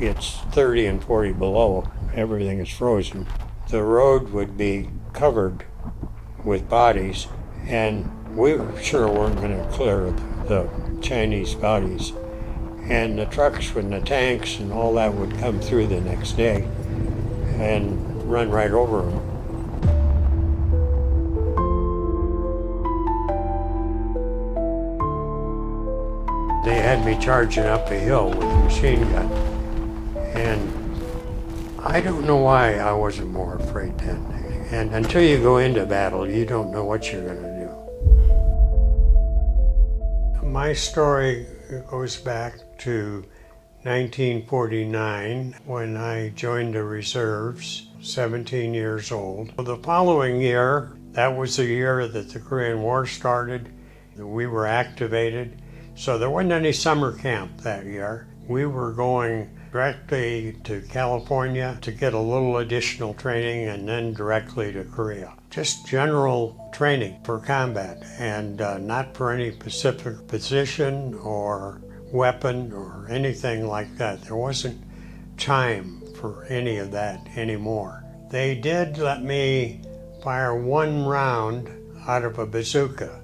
it's 30 and 40 below. Everything is frozen. The road would be covered with bodies, and we sure weren't going to clear the Chinese bodies. And the trucks and the tanks and all that would come through the next day and run right over them. They had me charging up a hill with a machine gun, and I don't know why I wasn't more afraid then. And until you go into battle, you don't know what you're going to do. My story goes back to 1949 when I joined the reserves, 17 years old. The following year, that was the year that the Korean War started. We were activated. So there wasn't any summer camp that year. We were going directly to California to get a little additional training and then directly to Korea. Just general training for combat and not for any specific position or weapon or anything like that. There wasn't time for any of that anymore. They did let me fire one round out of a bazooka.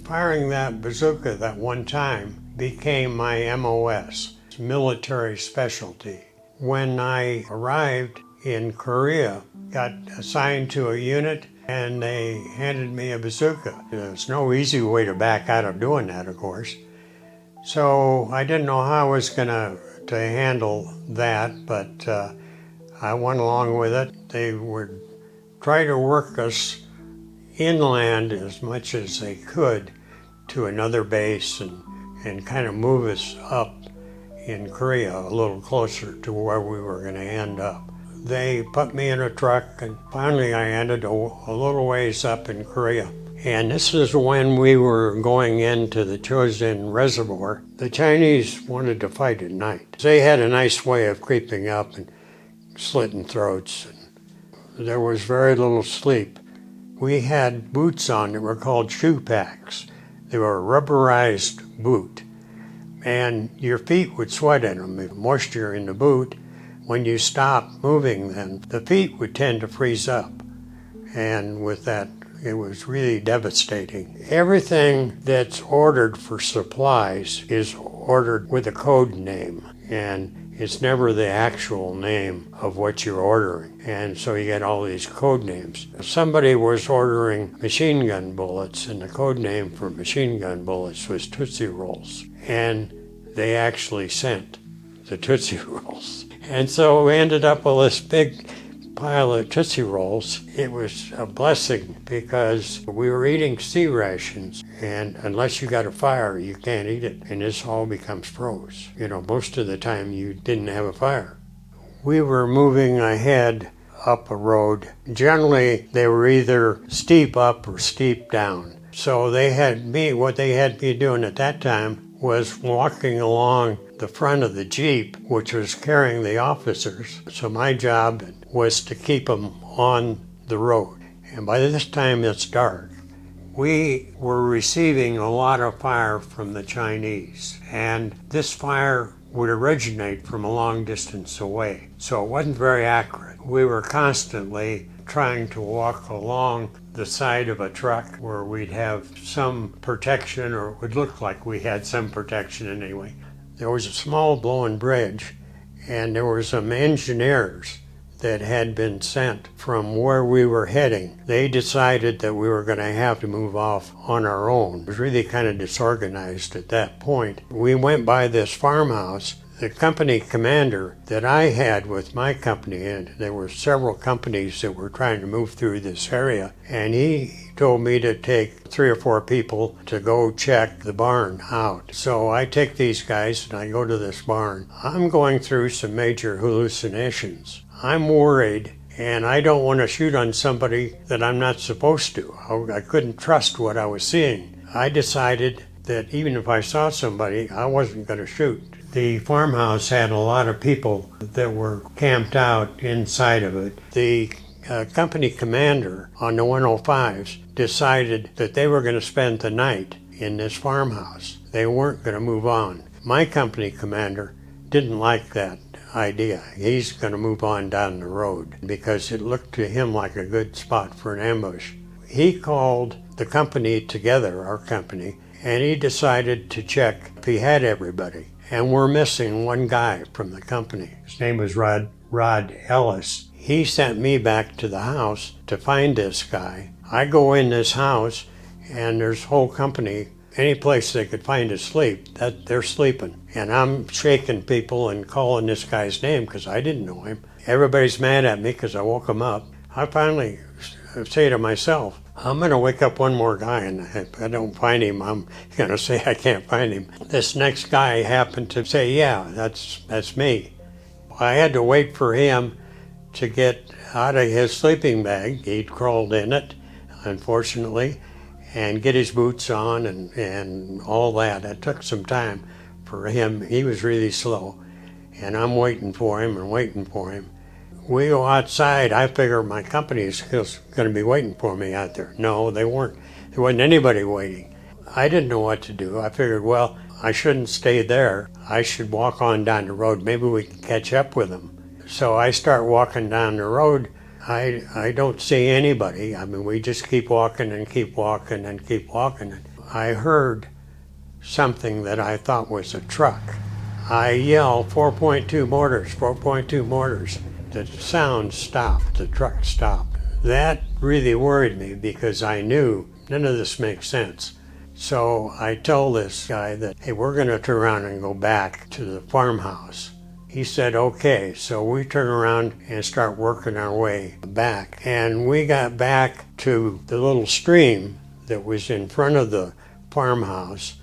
Firing that bazooka that one time became my MOS, military specialty. When I arrived in Korea, got assigned to a unit, and they handed me a bazooka. There's no easy way to back out of doing that, of course. So I didn't know how I was going to handle that, but I went along with it. They would try to work us inland as much as they could to another base and kind of move us up in Korea a little closer to where we were going to end up. They put me in a truck, and finally I ended a little ways up in Korea. And this is when we were going into the Chosin Reservoir. The Chinese wanted to fight at night. They had a nice way of creeping up and slitting throats. And there was very little sleep. We had boots on that were called shoe packs. They were a rubberized boot, and your feet would sweat in them. If moisture in the boot, when you stopped moving then, the feet would tend to freeze up. And with that, it was really devastating. Everything that's ordered for supplies is ordered with a code name, and it's never the actual name of what you're ordering. And so you get all these code names. Somebody was ordering machine gun bullets, and the code name for machine gun bullets was Tootsie Rolls. And they actually sent the Tootsie Rolls. And so we ended up with this big pile of Tootsie Rolls. It was a blessing because we were eating sea rations, and unless you got a fire, you can't eat it, and this all becomes froze. You know, most of the time you didn't have a fire. We were moving ahead up a road. Generally, they were either steep up or steep down. So what they had me doing at that time was walking along the front of the Jeep, which was carrying the officers. So my job was to keep them on the road. And by this time it's dark. We were receiving a lot of fire from the Chinese, and this fire would originate from a long distance away. So it wasn't very accurate. We were constantly trying to walk along the side of a truck where we'd have some protection, or it would look like we had some protection anyway. There was a small blowing bridge, and there were some engineers that had been sent from where we were heading. They decided that we were going to have to move off on our own. It was really kind of disorganized at that point. We went by this farmhouse. The company commander that I had with my company, and there were several companies that were trying to move through this area, and he told me to take 3 or 4 people to go check the barn out. So I take these guys and I go to this barn. I'm going through some major hallucinations. I'm worried, and I don't want to shoot on somebody that I'm not supposed to. I couldn't trust what I was seeing. I decided that even if I saw somebody, I wasn't going to shoot. The farmhouse had a lot of people that were camped out inside of it. The company commander on the 105s decided that they were going to spend the night in this farmhouse. They weren't going to move on. My company commander didn't like that idea. He's going to move on down the road because it looked to him like a good spot for an ambush. He called the company together, our company, and he decided to check if he had everybody. And we're missing one guy from the company. His name was Rod Ellis. He sent me back to the house to find this guy. I go in this house, and there's a whole company, any place they could find to sleep, that they're sleeping. And I'm shaking people and calling this guy's name because I didn't know him. Everybody's mad at me because I woke him up. I finally say to myself, I'm going to wake up one more guy, and if I don't find him, I'm going to say I can't find him. This next guy happened to say, yeah, that's me. I had to wait for him to get out of his sleeping bag. He'd crawled in it, unfortunately, and get his boots on and all that. It took some time for him. He was really slow, and I'm waiting for him and waiting for him. We go outside. I figure my company is going to be waiting for me out there. No, they weren't. There wasn't anybody waiting. I didn't know what to do. I figured, well, I shouldn't stay there. I should walk on down the road. Maybe we can catch up with them. So I start walking down the road. I don't see anybody. I mean, we just keep walking and keep walking and keep walking. I heard something that I thought was a truck. I yell, 4.2 mortars, 4.2 mortars. The sound stopped, the truck stopped. That really worried me because I knew none of this makes sense. So I told this guy that, hey, we're going to turn around and go back to the farmhouse. He said, okay. So we turn around and start working our way back. And we got back to the little stream that was in front of the farmhouse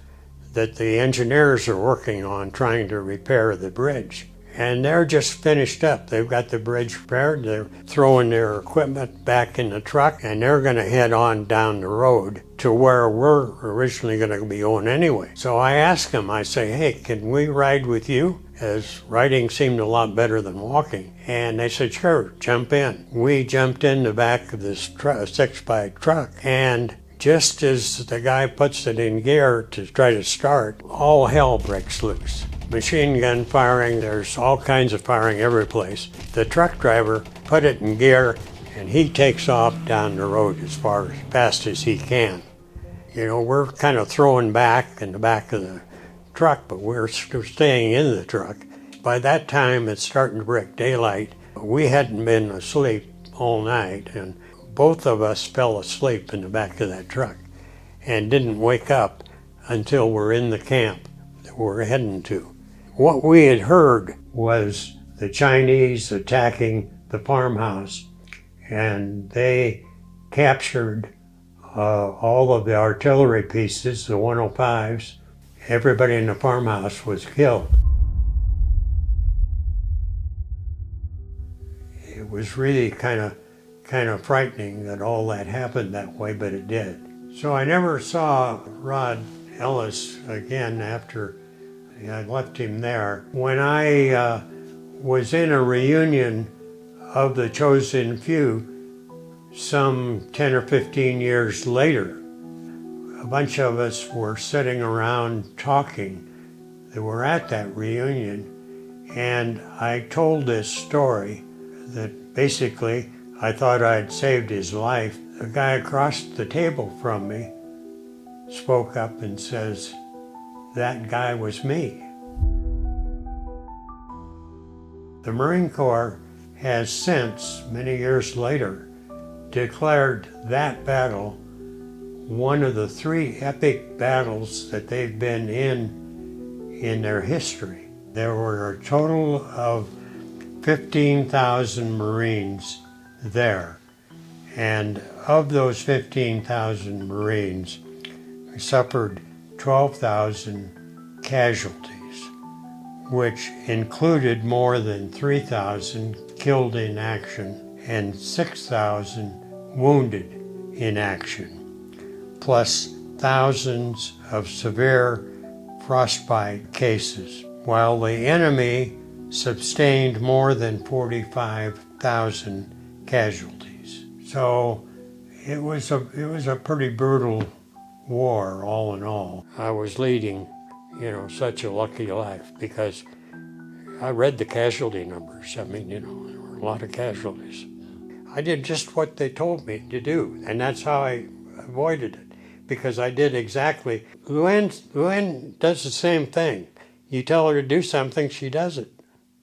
that the engineers are working on trying to repair the bridge. And they're just finished up. They've got the bridge repaired. They're throwing their equipment back in the truck, and they're going to head on down the road to where we're originally going to be going anyway. So I asked them, I say, hey, can we ride with you? As riding seemed a lot better than walking. And they said, sure, jump in. We jumped in the back of this 6x truck, and just as the guy puts it in gear to try to start, all hell breaks loose. Machine gun firing, there's all kinds of firing every place. The truck driver put it in gear, and he takes off down the road as fast as he can. You know, we're kind of throwing back in the back of the truck, but we're staying in the truck. By that time, it's starting to break daylight. We hadn't been asleep all night, and both of us fell asleep in the back of that truck and didn't wake up until we're in the camp that we're heading to. What we had heard was the Chinese attacking the farmhouse, and they captured all of the artillery pieces, the 105s. Everybody in the farmhouse was killed. It was really kind of frightening that all that happened that way, but it did. So I never saw Rod Ellis again after I left him there. When I was in a reunion of the Chosin Few some 10 or 15 years later, a bunch of us were sitting around talking that were at that reunion, and I told this story that basically I thought I'd saved his life. The guy across the table from me spoke up and says, that guy was me. The Marine Corps has since, many years later, declared that battle one of the 3 epic battles that they've been in their history. There were a total of 15,000 Marines there, and of those 15,000 Marines, we suffered 12,000 casualties, which included more than 3,000 killed in action and 6,000 wounded in action, plus thousands of severe frostbite cases, while the enemy sustained more than 45,000 casualties. So it was a pretty brutal war, all in all. I was leading, such a lucky life because I read the casualty numbers. I mean, there were a lot of casualties. I did just what they told me to do, and that's how I avoided it, because I did exactly. Luann does the same thing. You tell her to do something, she does it.